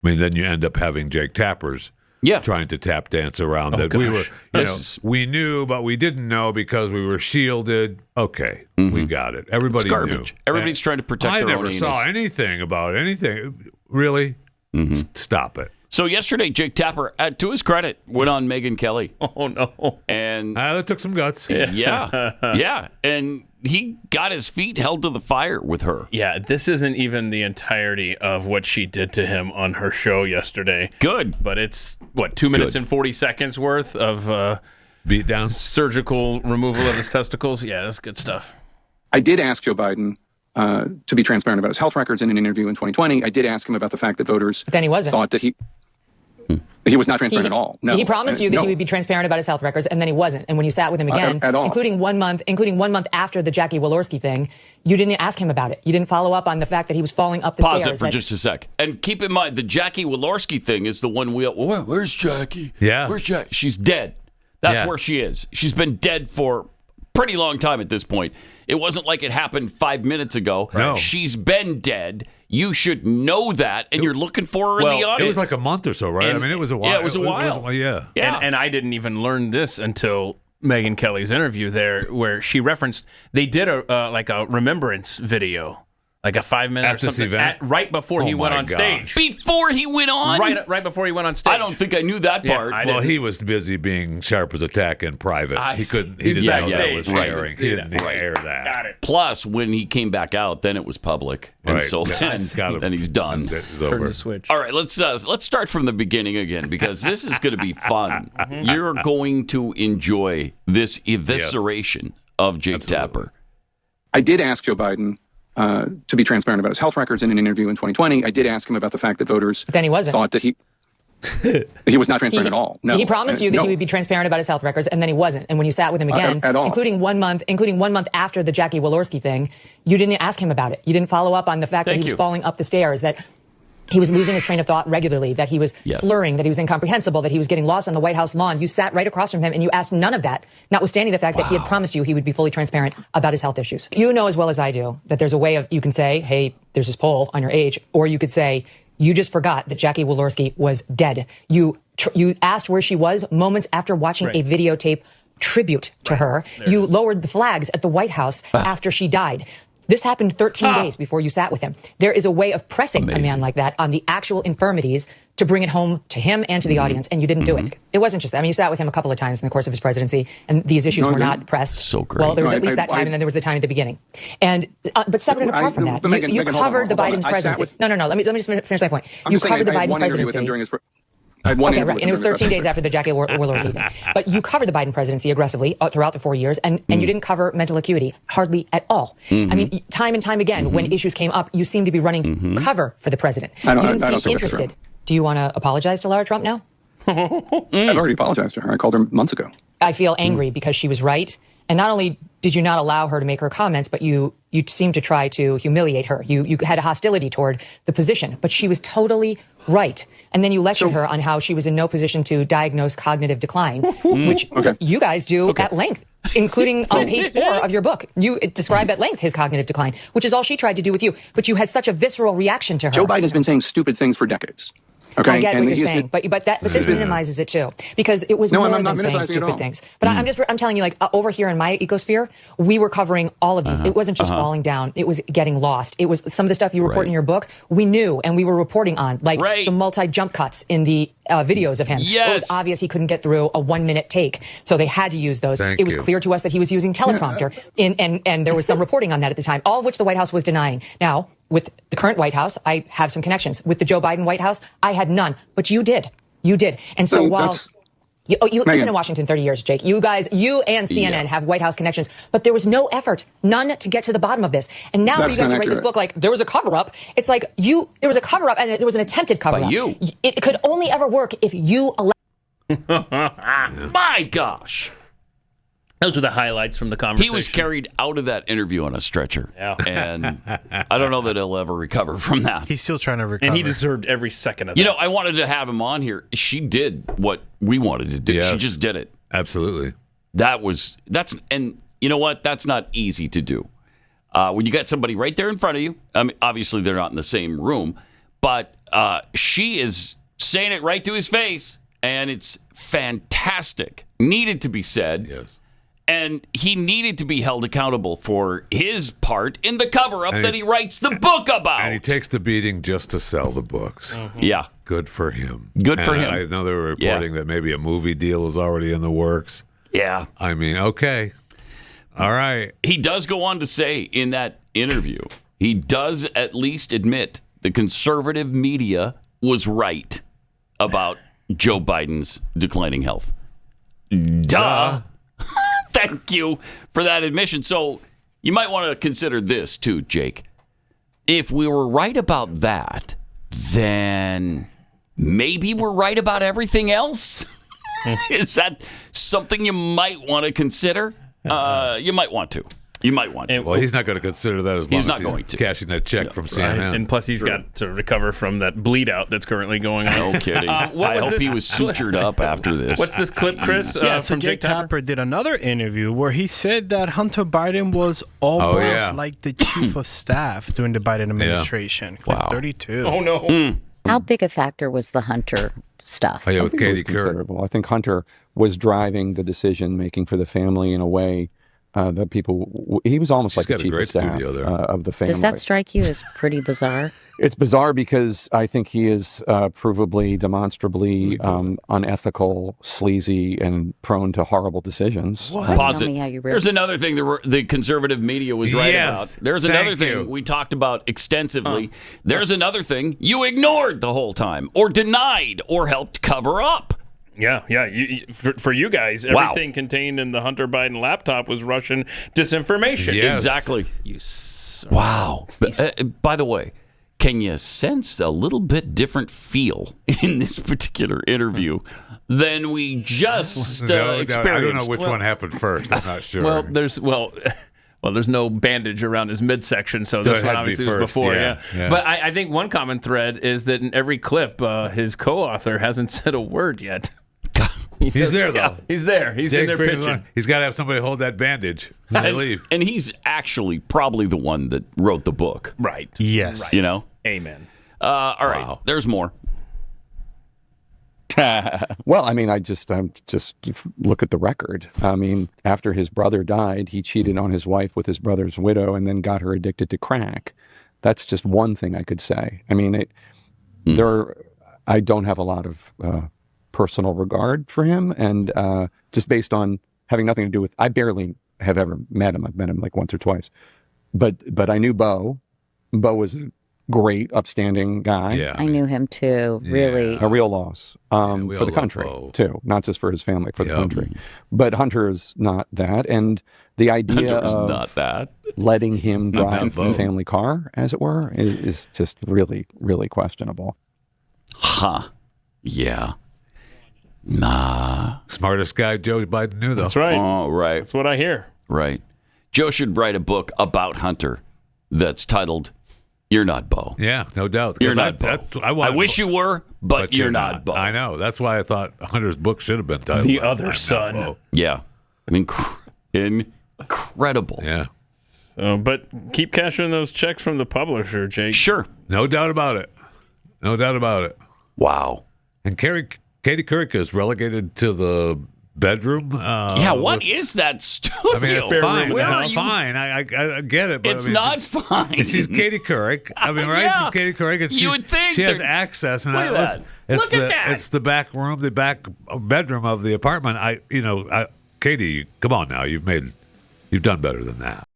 I mean, then you end up having Jake Tappers trying to tap dance around that. We were, we knew, but we didn't know because we were shielded. Okay, we got it. Everybody knew. Everybody's trying to protect their own I never saw anything about anything. Really? Stop it. So yesterday, Jake Tapper, to his credit, went on Megyn Kelly. Oh, no. And that took some guts. Yeah. And he got his feet held to the fire with her. Yeah, this isn't even the entirety of what she did to him on her show yesterday. Good. But it's, 2 minutes and 40 seconds worth of beatdown, surgical removal of his testicles? Yeah, that's good stuff. I did ask Joe Biden to be transparent about his health records in an interview in 2020. I did ask him about the fact that voters thought that he was not transparent at all. No. He promised you that he would be transparent about his health records, and then he wasn't. And when you sat with him again, at all. including 1 month after the Jackie Walorski thing, you didn't ask him about it. You didn't follow up on the fact that he was falling up the stairs. Pause it for just a sec. And keep in mind, the Jackie Walorski thing is the one where's Jackie? Yeah. Where's Jackie? She's dead. That's where she is. She's been dead for a pretty long time at this point. It wasn't like it happened 5 minutes ago. No. She's been dead. You should know that, and you're looking for her in the audience. It was like a month or so, right? And, I mean, it was a while. Yeah, it was a while. And I didn't even learn this until Megyn Kelly's interview there, where she referenced they did a remembrance video, like a 5 minute or something, right before he went on stage. Before he went on? Right before he went on stage. I don't think I knew that part. Well, he was busy being sharp as a tack in private. He didn't know that was airing. He didn't air that. Got it. Plus, when he came back out, then it was public, and so then he's done. Turn the switch. All right, let's start from the beginning again, because this is going to be fun. You're going to enjoy this evisceration of Jake Tapper. I did ask Joe Biden to be transparent about his health records in an interview in 2020. I did ask him about the fact that voters thought that he was not transparent at all. No. He promised you that he would be transparent about his health records, and then he wasn't. And when you sat with him again, at all. including 1 month after the Jackie Walorski thing, you didn't ask him about it. You didn't follow up on the fact that he was falling up the stairs, that he was losing his train of thought regularly, that he was slurring, that he was incomprehensible, that he was getting lost on the White House lawn. You sat right across from him and you asked none of that, notwithstanding the fact that he had promised you he would be fully transparent about his health issues. You know as well as I do that there's a way of, you can say, hey, there's this poll on your age, or you could say, you just forgot that Jackie Walorski was dead. You asked where she was moments after watching a videotape tribute to her. You lowered the flags at the White House after she died. This happened 13 days before you sat with him. There is a way of pressing a man like that on the actual infirmities to bring it home to him and to the audience, and you didn't do it. It wasn't just that. I mean, you sat with him a couple of times in the course of his presidency, and these issues were not pressed. So great. Well, there was at least that time, and then there was the time at the beginning. And but separate and apart from that, you covered the Biden's presidency. No. Let me just finish my point. You covered the Biden presidency. Okay, right. And it was 13 days after the Jackie Walorski thing. But you covered the Biden presidency aggressively throughout the 4 years, and you didn't cover mental acuity hardly at all. I mean, time and time again, when issues came up, you seemed to be running cover for the president. You didn't seem interested. Do you want to apologize to Lara Trump now? I've already apologized to her. I called her months ago. I feel angry because she was right. And not only did you not allow her to make her comments, but you seemed to try to humiliate her. You had a hostility toward the position, but she was totally right. And then you lectured her on how she was in no position to diagnose cognitive decline, which you guys do at length, including on page 4 of your book. You describe at length his cognitive decline, which is all she tried to do with you. But you had such a visceral reaction to her. Joe Biden has been saying stupid things for decades. Okay. I get what you're saying, but this minimizes it too, because it was more than saying stupid things. But I'm telling you, like over here in my ecosphere, we were covering all of these. It wasn't just falling down; it was getting lost. It was some of the stuff you report in your book. We knew, and we were reporting on, like the multi-jump cuts in the videos of him. It was obvious he couldn't get through a 1 minute take, so they had to use those. It was clear to us that he was using teleprompter, and there was some reporting on that at the time, all of which the White House was denying. Now, with the current White House, I have some connections. With the Joe Biden White House, I had none. But you did. You did. And so while you've been in Washington 30 years, Jake, you and CNN have White House connections, but there was no effort, none to get to the bottom of this. And now for you guys to write this book like there was a cover-up, it's like there was a cover-up and there was an attempted cover-up. It could only ever work if you My gosh. Those were the highlights from the conversation. He was carried out of that interview on a stretcher. Yeah. And I don't know that he'll ever recover from that. He's still trying to recover. And he deserved every second of that. You know, I wanted to have him on here. She did what we wanted to do. She just did it. Absolutely. And you know what? That's not easy to do. When you got somebody right there in front of you, I mean, obviously they're not in the same room, but she is saying it right to his face, and it's fantastic. Needed to be said. Yes. And he needed to be held accountable for his part in the cover-up that he writes the book about. And he takes the beating just to sell the books. Mm-hmm. Yeah. Good for him. Good for him. I know they were reporting that maybe a movie deal was already in the works. Yeah. I mean, okay. All right. He does go on to say in that interview, he does at least admit the conservative media was right about Joe Biden's declining health. Duh. Thank you for that admission. So you might want to consider this too, Jake. If we were right about that, then maybe we're right about everything else. Is that something you might want to consider? You might want to. You might want to. Well, he's not going to consider that as long as he's cashing that check from CNN. Right. And plus, he's got to recover from that bleed out that's currently going on. No kidding. I hope he was sutured up after this. What's this clip, Chris? So Jake Tapper did another interview where he said that Hunter Biden was almost like the chief of staff during the Biden administration. Wow. 32. Oh, no. How big a factor was the Hunter stuff? Oh, yeah, with Katie Couric. I think Hunter was driving the decision-making for the family in a way that people, he was almost like the chief of staff of the family. Does that strike you as pretty bizarre? It's bizarre because I think he is provably, demonstrably unethical, sleazy, and prone to horrible decisions. Pause it. There's another thing the conservative media was right about. There's another thing we talked about extensively. There's another thing you ignored the whole time, or denied, or helped cover up. Yeah. For you guys, everything contained in the Hunter Biden laptop was Russian disinformation. Yes. Exactly. Wow. By the way, can you sense a little bit different feel in this particular interview than we just experienced? I don't know which one happened first. I'm not sure. There's no bandage around his midsection, so this one obviously was before. Yeah. But I think one common thread is that in every clip, his co-author hasn't said a word yet. He's there, though. Yeah, he's there. He's in there pitching. He's got to have somebody hold that bandage when they leave. And he's actually probably the one that wrote the book. Right. Yes. Right. You know? Amen. All right. There's more. Well, I mean, I'm just look at the record. I mean, after his brother died, he cheated on his wife with his brother's widow and then got her addicted to crack. That's just one thing I could say. I mean, I don't have a lot of personal regard for him, and just based on having nothing to do with, I barely have ever met him. I've met him like once or twice, but I knew Bo. Bo was a great, upstanding guy. Yeah, I knew him too. Really, a real loss for the country too, not just for his family, for the country. But Hunter is not that, and the idea of not that. letting him drive the family car, as it were, is just really, really questionable. Yeah. Nah. Smartest guy Joe Biden knew, though. That's right. Oh, right. That's what I hear. Right. Joe should write a book about Hunter that's titled "You're Not Bo." Yeah, no doubt. You're not Bo. I wish you were, but you're not Bo. I know. That's why I thought Hunter's book should have been titled "The Other Son." Yeah. I mean, incredible. Yeah. But keep cashing those checks from the publisher, Jake. Sure. No doubt about it. No doubt about it. Wow. And Katie Couric is relegated to the bedroom. What is that studio? I mean, it's fine. It's fine. I get it. But it's not fine. She's Katie Couric. I mean, right? Yeah. She's Katie Couric. And you would think she has access. And look at that. It's the back room, the back bedroom of the apartment. Katie, come on now. You've done better than that.